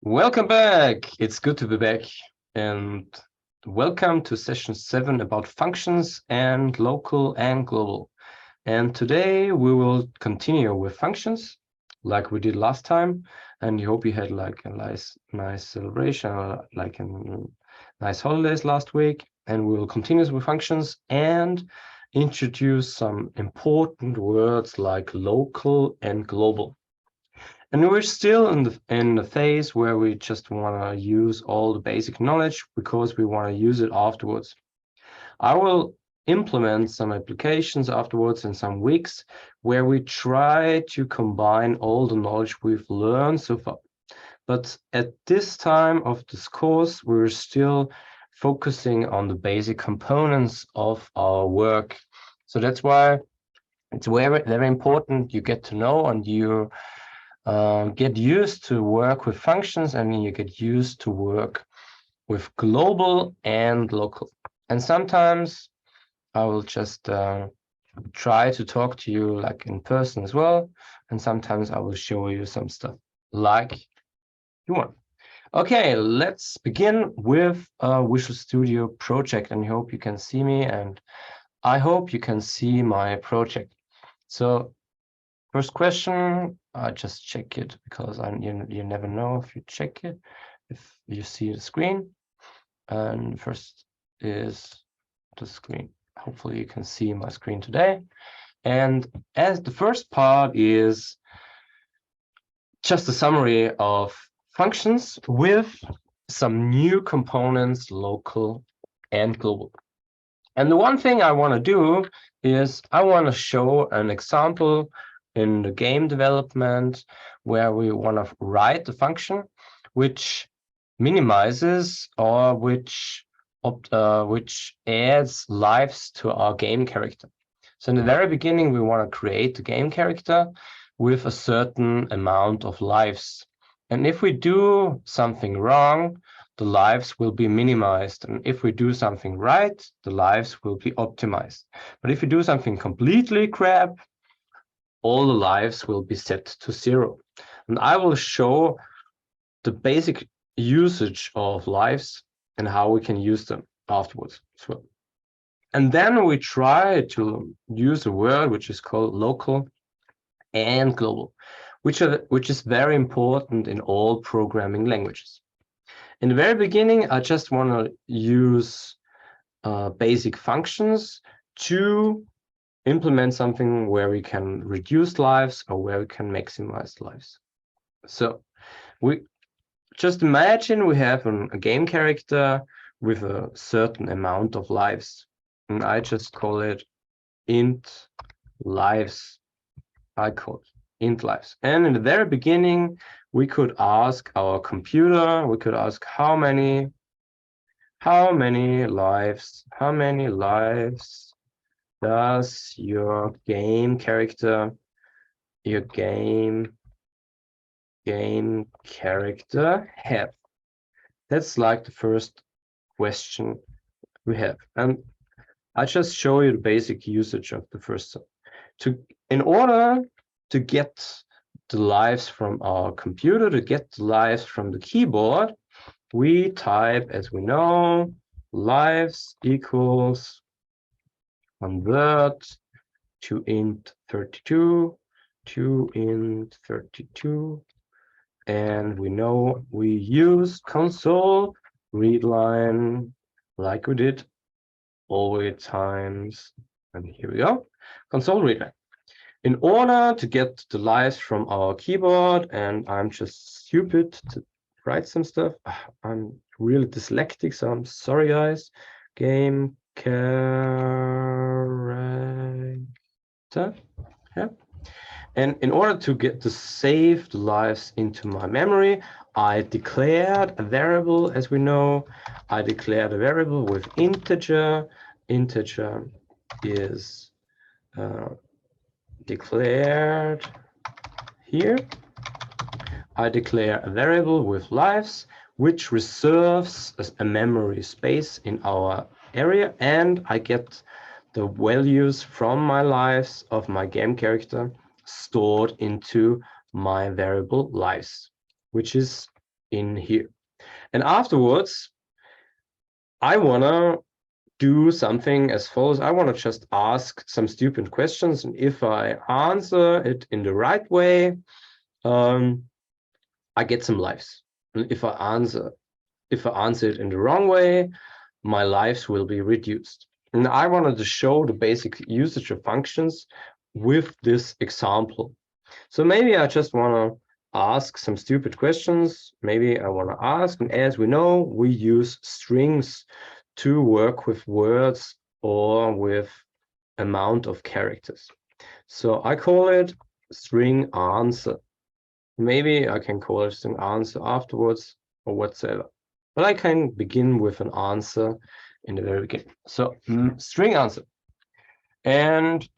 Welcome back. It's good to be back, and welcome to session 7 about functions and local and global. And today we will continue with functions like we did last time, and I hope you had like a nice celebration or like a nice holidays last week. And we will continue with functions and introduce some important words like local and global. And we're still in the phase where we just want to use all the basic knowledge because we want to use it afterwards. I will implement some applications afterwards in some weeks where we try to combine all the knowledge we've learned so far. But at this time of this course, we're still focusing on the basic components of our work. So that's why it's very important you get to know and you get used to work with functions, and you get used to work with global and local. And sometimes I will just try to talk to you like in person as well. And sometimes I will show you some stuff like you want. Okay, let's begin with Visual Studio project, and I hope you can see me, and I hope you can see my project. So first question, I just check it because you never know if you check it, if you see the screen. And first is the screen. Hopefully you can see my screen today. And as the first part is just a summary of functions with some new components, local and global. And the one thing I want to do is I want to show an example in the game development where we want to write the function which minimizes or which adds lives to our game character. So in the very beginning, we want to create the game character with a certain amount of lives. And if we do something wrong, the lives will be minimized. And if we do something right, the lives will be optimized. But if we do something completely crap, all the lives will be set to 0. And I will show the basic usage of lives and how we can use them afterwards as well. And then we try to use a word which is called local and global, which is very important in all programming languages. In the very beginning, I just want to use basic functions to implement something where we can reduce lives or where we can maximize lives. So we just imagine we have a game character with a certain amount of lives, and I just call it int lives. I call it int lives. And in the very beginning, we could ask our computer, we could ask how many lives does your game character, game character have? That's like the first question we have. And I just show you the basic usage of the first. In order to get the lives from our computer, to get the lives from the keyboard, we type, as we know, lives equals convert to int 32 to int 32. And we know we use console readline like we did all the times. And here we go, console readline. In order to get the lives from our keyboard, and I'm just stupid to write some stuff. I'm really dyslexic, so I'm sorry, guys. Game character. Yeah. And in order to get to save the lives into my memory, I declared a variable, as we know. I declared a variable with integer. Integer is declared here. I declare a variable with lives, which reserves a memory space in our area, and I get the values from my lives of my game character stored into my variable lives, which is in here. And afterwards, I wanna do something as follows. I want to just ask some stupid questions, and if I answer it in the right way, I get some lives. And if I answer it in the wrong way, my lives will be reduced. And I wanted to show the basic usage of functions with this example. So maybe I just want to ask some stupid questions. Maybe I want to ask, and as we know, we use strings to work with words or with amount of characters. So I call it string answer. Maybe I can call it string answer afterwards or whatsoever. But I can begin with an answer in the very beginning. So string answer. And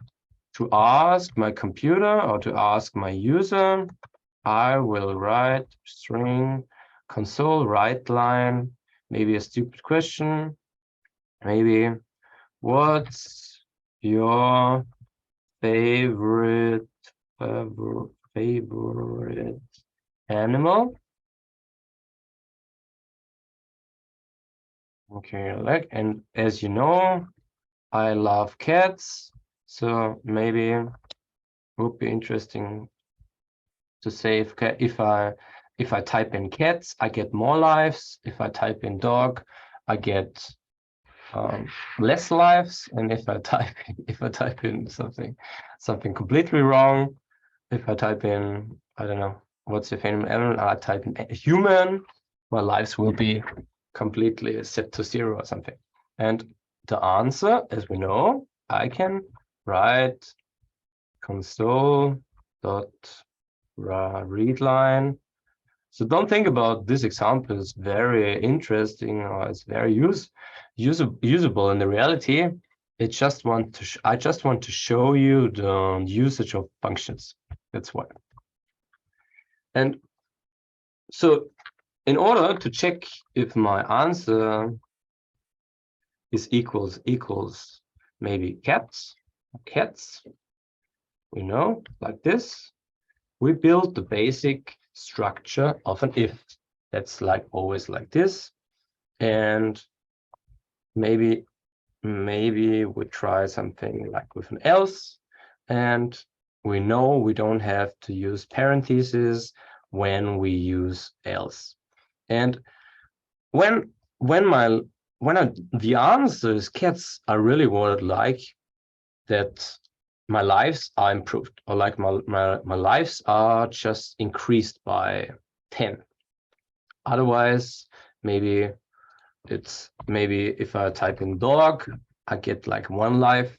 to ask my computer or to ask my user, I will write string console write line, maybe a stupid question. Maybe, what's your favorite animal? Okay, like, and as you know, I love cats, so maybe it would be interesting to say if I type in cats, I get more lives. If I type in dog, I get less lives. And if I type in something completely wrong, if I type in, I don't know, what's your favorite animal, I type in a human, my lives will be completely set to 0 or something. And the answer, as we know, I can write console dot readline. So don't think about this example is very interesting or it's very usable in the reality. I just want to show you the usage of functions. That's why. And so in order to check if my answer is equals maybe cats, we know, like this, we build the basic structure of an if. That's like always like this. And maybe we try something like with an else, and we know we don't have to use parentheses when we use else. And when the answer is cats, I really would like that my lives are improved, or like my lives are just increased by 10. Otherwise, maybe if I type in dog, I get like 1 life.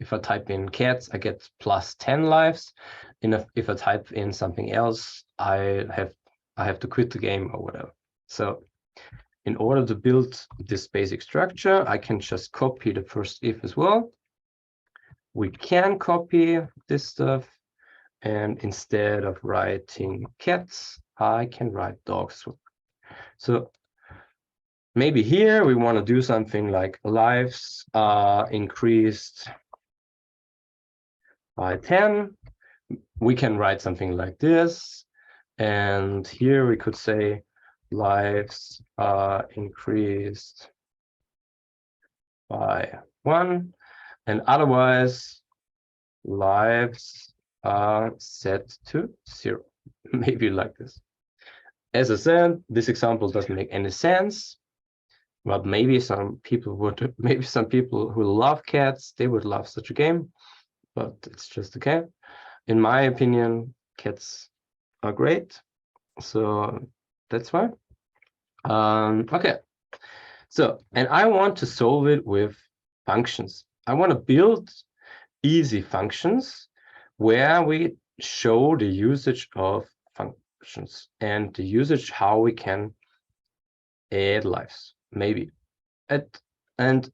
If I type in cats, I get plus 10 lives. And if I type in something else, I have to quit the game or whatever. So in order to build this basic structure, I can just copy the first if as well. We can copy this stuff, and instead of writing cats, I can write dogs. So maybe here we want to do something like lives are increased by 10. We can write something like this. And here we could say lives are increased by 1. And otherwise, lives are set to 0. Maybe like this. As I said, this example doesn't make any sense. But maybe some people who love cats, they would love such a game. But it's just okay. In my opinion, cats are great. So that's why. Okay. So, and I want to solve it with functions. I want to build easy functions where we show the usage of functions and the usage how we can add lives, maybe. And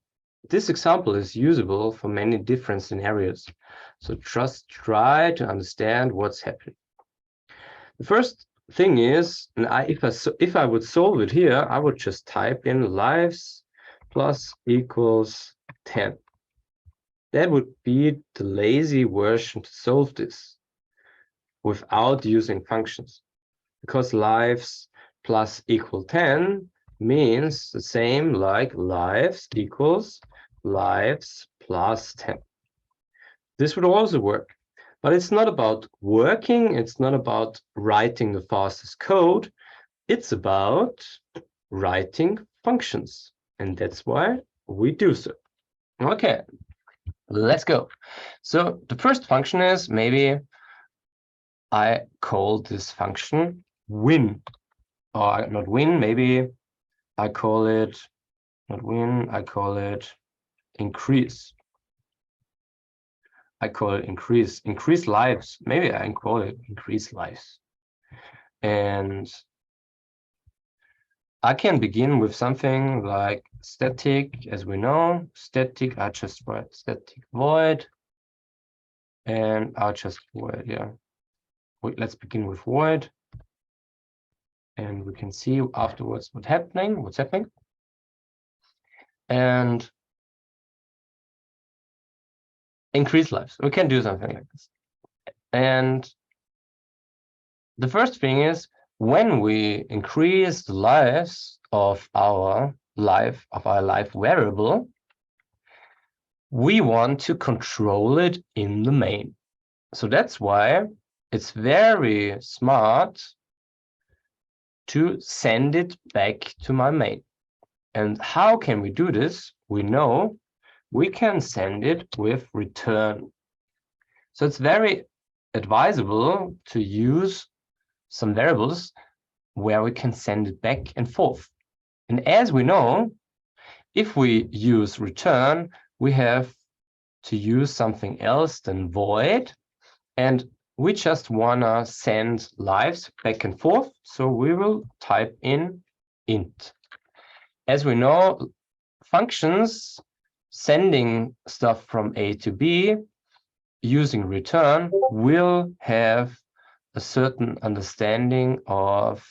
this example is usable for many different scenarios. So just try to understand what's happening. The first thing is, and if I would solve it here, I would just type in lives plus equals 10. That would be the lazy version to solve this without using functions, because lives plus equal 10 means the same like lives equals lives plus 10. This would also work, but it's not about working. It's not about writing the fastest code. It's about writing functions, and that's why we do so. Okay, let's go. So the first function is, maybe I call this function win, or not win, maybe I call it not win, I call it increase. I call it increase lives. Maybe I call it increase lives. And I can begin with something like static, as we know. Static, I just write static void. And I'll just void, yeah. Let's begin with void. And we can see afterwards what's happening. And increase lives. We can do something like this. And the first thing is, when we increase the lives of our life variable, we want to control it in the main. So that's why it's very smart to send it back to my main. And how can we do this? We know we can send it with return. So it's very advisable to use some variables where we can send it back and forth. And as we know, if we use return, we have to use something else than void. And we just want to send lives back and forth. So we will type in int. As we know, functions sending stuff from A to B using return will have a certain understanding of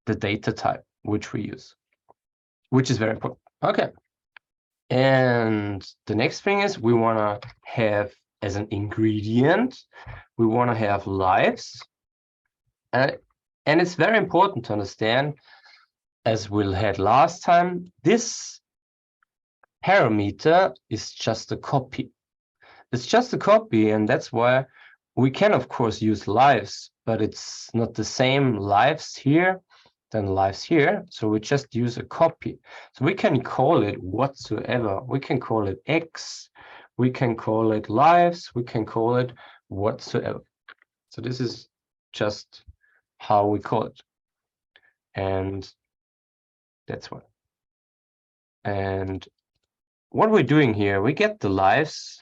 the data type which we use, which is very important. Okay. And the next thing is, we want to have as an ingredient, we want to have lives. And it's very important to understand, as we had last time, this parameter is just a copy. It's just a copy, and that's why we can, of course, use lives, but it's not the same lives here than lives here. So we just use a copy. So we can call it whatsoever. We can call it X, we can call it lives, we can call it whatsoever. So this is just how we call it. And that's what. And what we're doing here, we get the lives.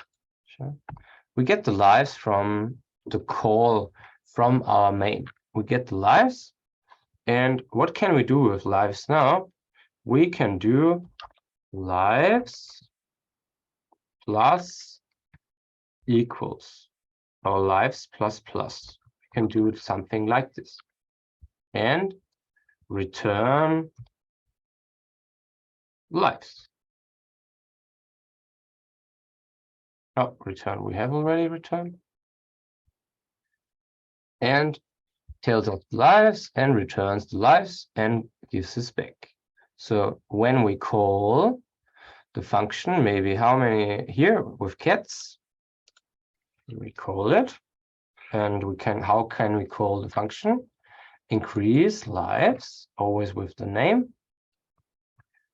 We get the lives from the call from our main. We get the lives. And what can we do with lives now? We can do lives plus equals, or lives plus plus. We can do something like this. And return lives. Oh, return, we have already returned. And tells us lives and returns the lives and gives us back. So when we call the function, maybe how many here with cats, we call it, and we can, how can we call the function? Increase lives, always with the name,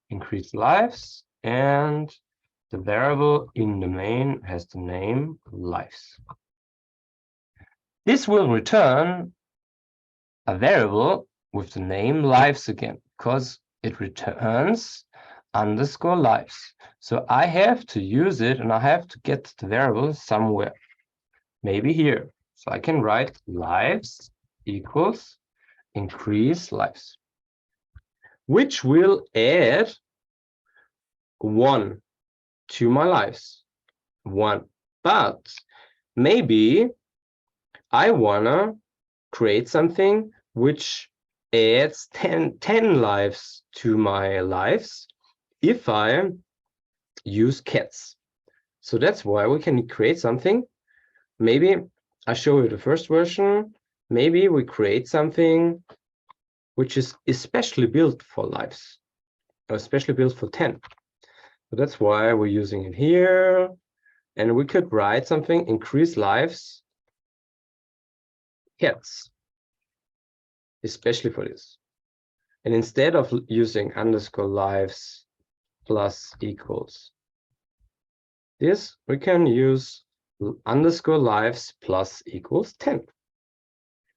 increase lives, and the variable in the main has the name lives. This will return a variable with the name lives again, because it returns underscore lives. So I have to use it, and I have to get the variable somewhere, maybe here. So I can write lives equals increase lives, which will add 1 to my lives, 1. But maybe I wanna create something which adds 10 lives to my lives if I use cats. So that's why we can create something. Maybe I show you the first version. Maybe we create something which is especially built for lives, or especially built for 10. So that's why we're using it here. And we could write something, increase lives, cats, especially for this. And instead of using underscore lives plus equals this, we can use underscore lives plus equals 10,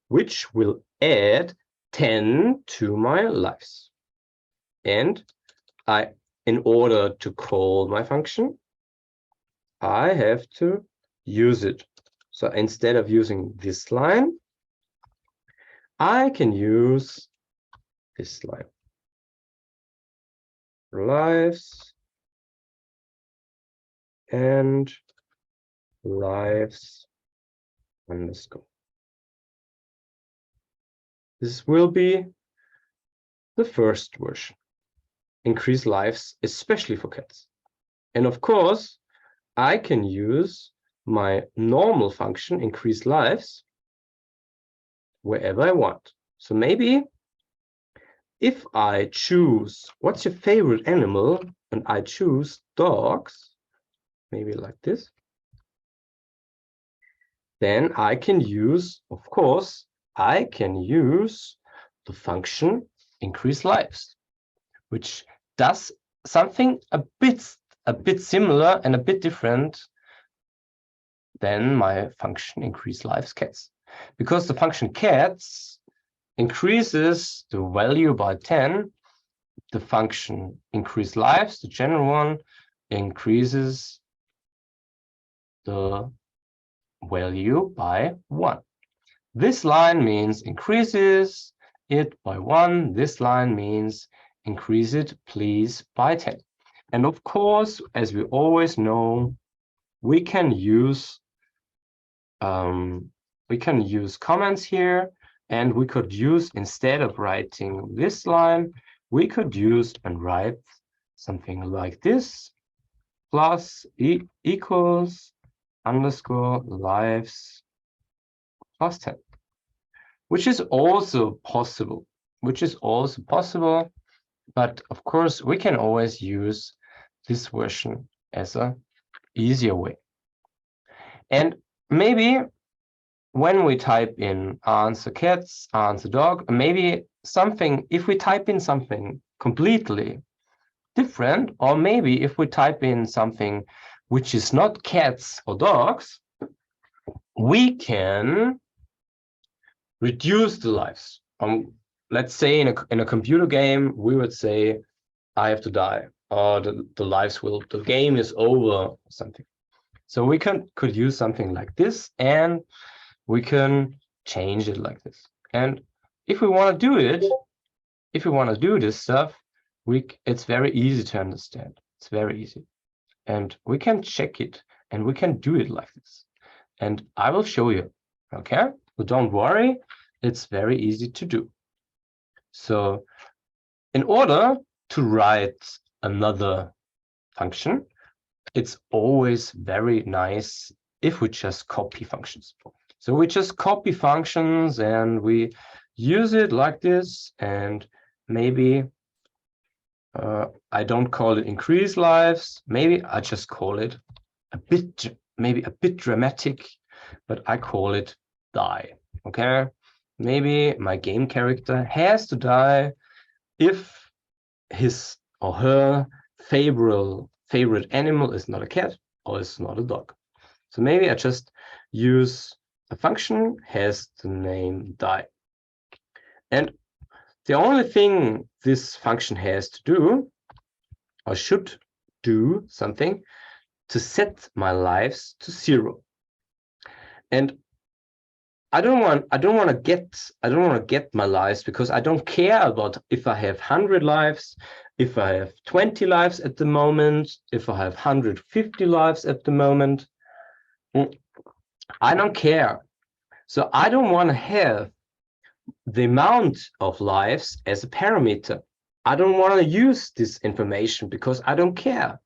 which will add 10 to my lives. And in order to call my function, I have to use it. So instead of using this line, I can use this line. Lives and lives underscore. This will be the first version. Increase lives, especially for cats. And of course, I can use my normal function, increase lives, wherever I want. So maybe if I choose, what's your favorite animal? And I choose dogs, maybe like this, then I can use, of course, I can use the function increase lives, which does something a bit similar and a bit different than my function increase lives cats. Because the function cats increases the value by 10, the function increase lives, the general one, increases the value by 1. This line means increases it by 1. This line means increase it, please, by 10. And of course, as we always know, we can use comments here, and we could use, instead of writing this line, we could use and write something like this, plus equals underscore lives plus 10, which is also possible, but of course we can always use this version as a easier way. And maybe when we type in answer cats, answer dog, maybe something, if we type in something completely different, or maybe if we type in something which is not cats or dogs, we can reduce the lives. Let's say in a computer game, we would say, I have to die, or the game is over, or something. So we could use something like this, and we can change it like this. And if we want to do it, if we want to do this stuff, it's very easy to understand. It's very easy. And we can check it, and we can do it like this. And I will show you, okay? So don't worry, it's very easy to do. So in order to write another function, it's always very nice if we just copy functions. So we just copy functions and we use it like this, and maybe I don't call it increase lives. Maybe I just call it maybe a bit dramatic, but I call it die. Okay, maybe my game character has to die if his or her favorite animal is not a cat or is not a dog. So maybe I just use a function has the name die. And the only thing this function has to do, or should do something, to set my lives to 0. And I don't want to get my lives, because I don't care about if I have 100 lives, if I have 20 lives at the moment, if I have 150 lives at the moment. I don't care. So I don't want to have the amount of lives as a parameter. I don't want to use this information because I don't care.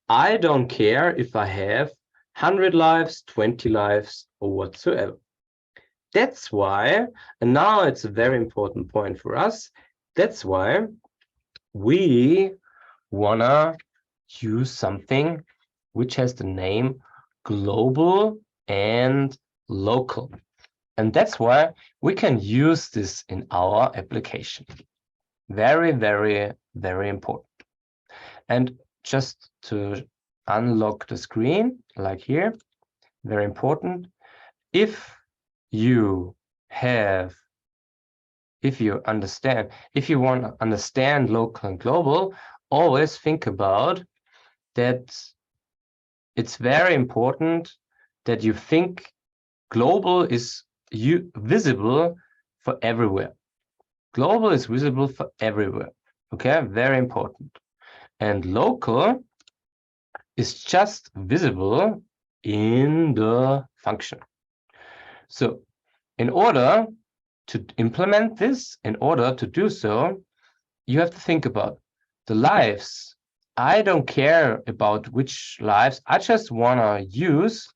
I don't care if I have 100 lives, 20 lives, or whatsoever. That's why, and now it's a very important point for us, that's why we wanna use something which has the name global and local. And that's why we can use this in our application. Very, very, very important. And just to unlock the screen, like here, very important. If you want to understand local and global, always think about that it's very important that you think global is visible for everywhere. Global is visible for everywhere. Okay, very important. And local is just visible in the function. So in order to implement this, in order to do so, you have to think about the lives. I don't care about which lives. I just want to use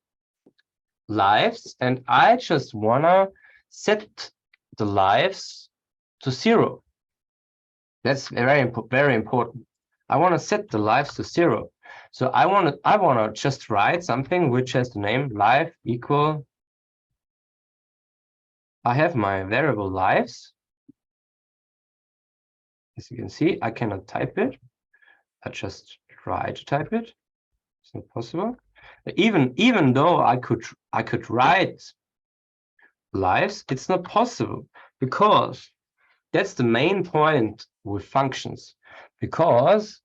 lives, and I just want to set the lives to 0. That's very important. I want to set the lives to 0. So I want to just write something which has the name life equal. I have my variable lives. As you can see, I cannot type it. I just try to type it. It's not possible. Even though I could write lives, it's not possible, because that's the main point with functions. Because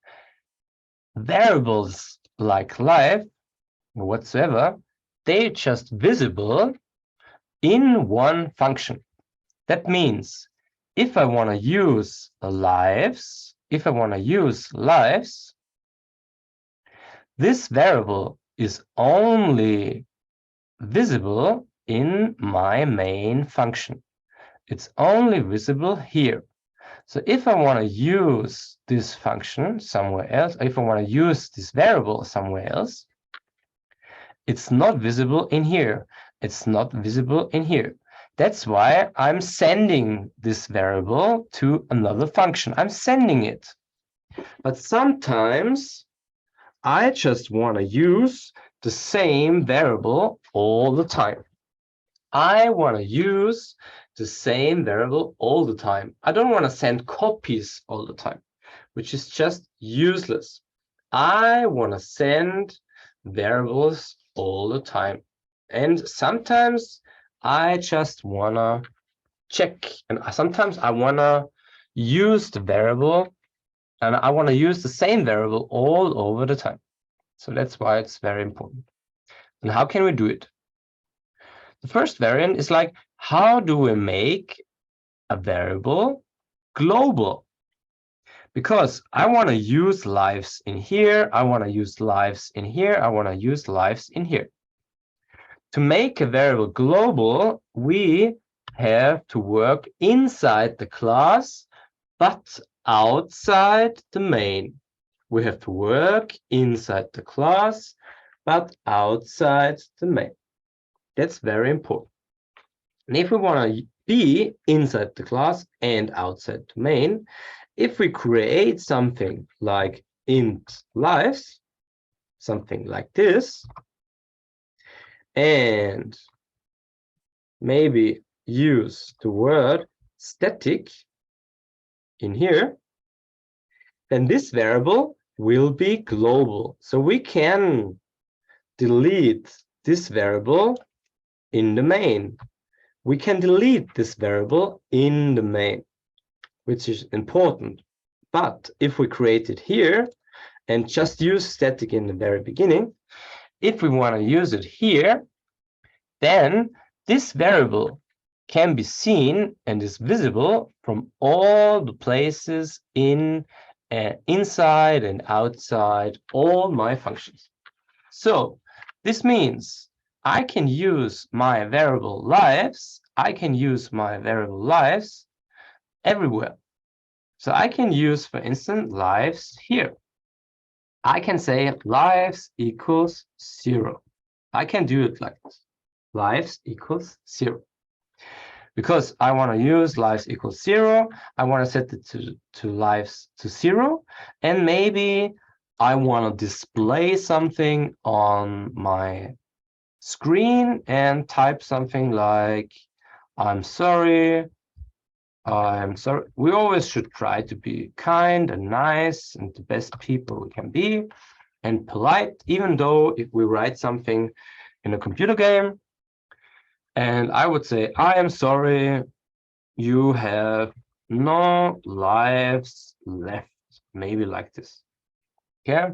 variables like life or whatsoever, they're just visible in one function. That means if I want to use lives, this variable is only visible in my main function. It's only visible here. So if I want to use this function somewhere else, if I want to use this variable somewhere else, it's not visible in here. It's not visible in here. That's why I'm sending this variable to another function. I'm sending it. But sometimes I just want to use the same variable all the time. I want to use the same variable all the time. I don't want to send copies all the time, which is just useless. I want to send variables all the time. And sometimes I just want to check. And sometimes I want to use the variable, and I want to use the same variable all over the time. So that's why it's very important. And how can we do it? The first variant is like, how do we make a variable global? Because I want to use lives in here, I want to use lives in here, I want to use lives in here. To make a variable global, we have to work inside the class, but outside the main. We have to work inside the class, but outside the main. That's very important. And if we want to be inside the class and outside the main, if we create something like int lives, something like this, and maybe use the word static in here, then this variable will be global. So we can delete this variable in the main. We can delete this variable in the main, which is important. But if we create it here and just use static in the very beginning, if we want to use it here, then this variable can be seen and is visible from all the places in inside and outside all my functions. So this means I can use my variable lives. I can use my variable lives everywhere. So I can use, for instance, lives here. I can say lives equals 0. I can do it like this. Lives equals 0. because I want to use lives equals 0. I want to set it to lives to 0. And maybe I want to display something on my screen and type something like, I'm sorry. We always should try to be kind and nice and the best people we can be and polite, even though if we write something in a computer game. And I would say, I am sorry, you have no lives left. Maybe like this. Okay,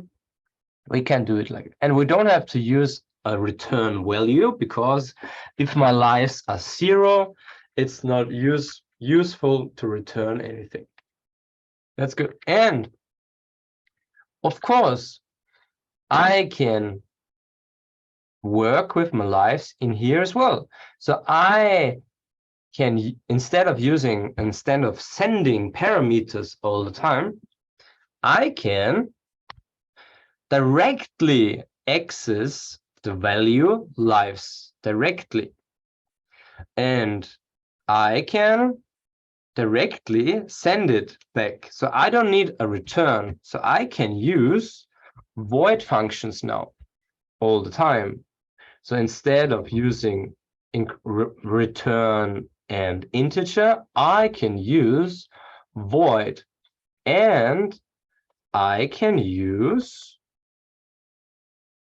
we can do it like it. And we don't have to use a return value, because if my lives are 0, it's not useful to return anything. That's good. And of course, I can work with my lives in here as well. So I can, instead of sending parameters all the time, I can directly access the value lives directly. And I can directly send it back. So I don't need a return. So I can use void functions now all the time. So instead of using return and integer, I can use void, and I can use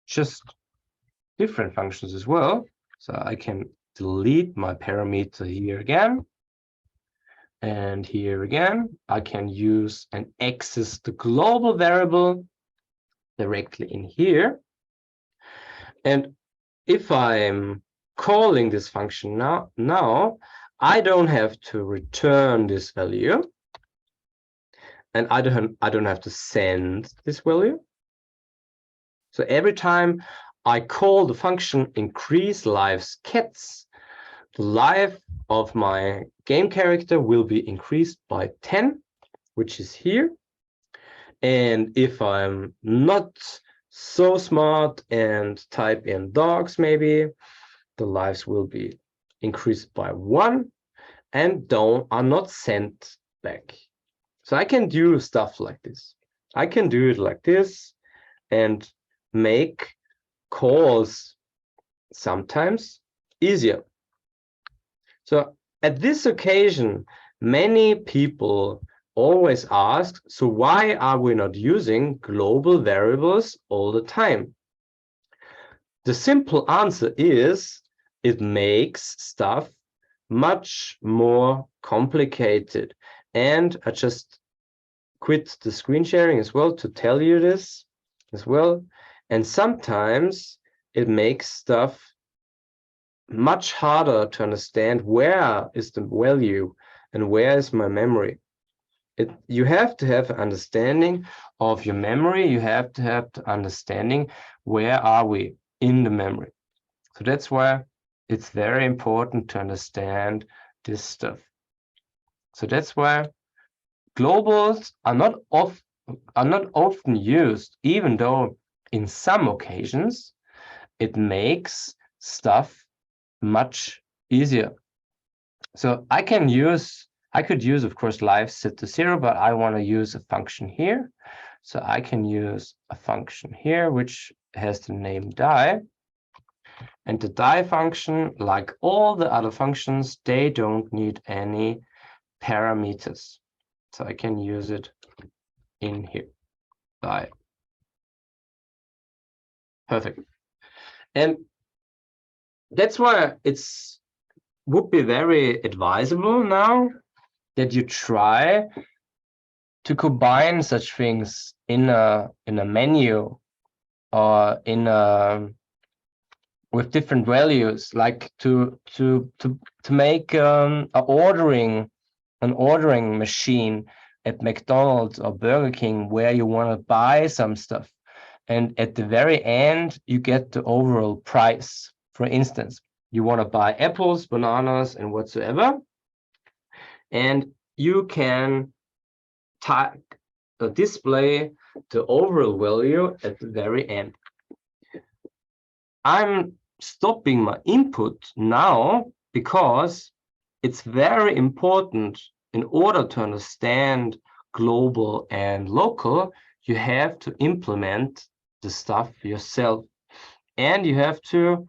just different functions as well. So I can delete my parameter here again. And here again, I can use and access the global variable directly in here. And if I'm calling this function now, I don't have to return this value, and I don't have to send this value. So every time I call the function increase lives cats, the life of my game character will be increased by 10, which is here. And if I'm not so smart and type in dogs, maybe the lives will be increased by 1 and are not sent back. So I can do stuff like this. I can do it like this and make calls sometimes easier. So at this occasion, many people always ask, so why are we not using global variables all the time? The simple answer is it makes stuff much more complicated. And I just quit the screen sharing as well to tell you this as well. And sometimes it makes stuff much harder to understand where is the value and where is my memory. You have to have an understanding of your memory. You have to have the understanding where are we in the memory. So that's why it's very important to understand this stuff. So that's why globals are not often used, even though in some occasions it makes stuff much easier. So I could use, of course, lives set to 0, but I want to use a function here. So I can use a function here, which has the name die. And the die function, like all the other functions, they don't need any parameters. So I can use it in here, die. Perfect. And that's why would be very advisable now that you try to combine such things in a menu or with different values, like to make an ordering machine at McDonald's or Burger King where you want to buy some stuff, and at the very end you get the overall price. For instance, you want to buy apples, bananas, and whatsoever, and you can display the overall value at the very end. I'm stopping my input now because it's very important in order to understand global and local, you have to implement the stuff yourself. And you have to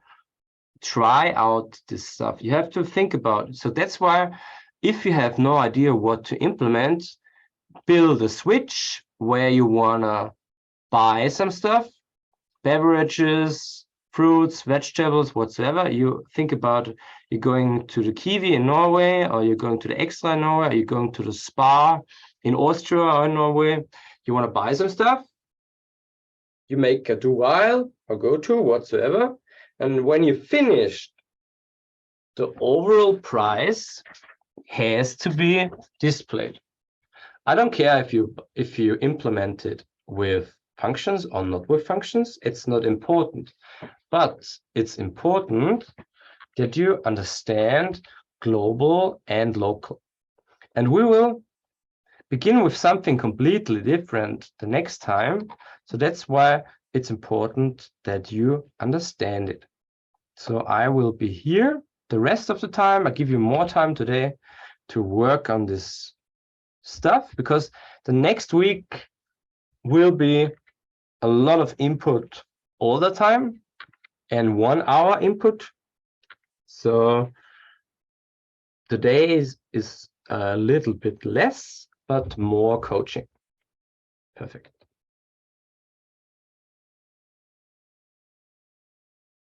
try out this stuff. You have to think about it. So that's why if you have no idea what to implement, build a switch where you wanna buy some stuff, beverages, fruits, vegetables, whatsoever. You think about you're going to the Kiwi in Norway, or you're going to the Extra in Norway, or you're going to the Spa in Austria or in Norway. You want to buy some stuff. You make a do while or go to whatsoever. And when you finish, the overall price has to be displayed. I don't care if you implement it with functions or not with functions. It's not important. But it's important that you understand global and local. And we will begin with something completely different the next time. So that's why it's important that you understand it. So I will be here the rest of the time. I give you more time today to work on this stuff, because the next week will be a lot of input all the time and 1 hour input. So today is a little bit less, but more coaching. Perfect.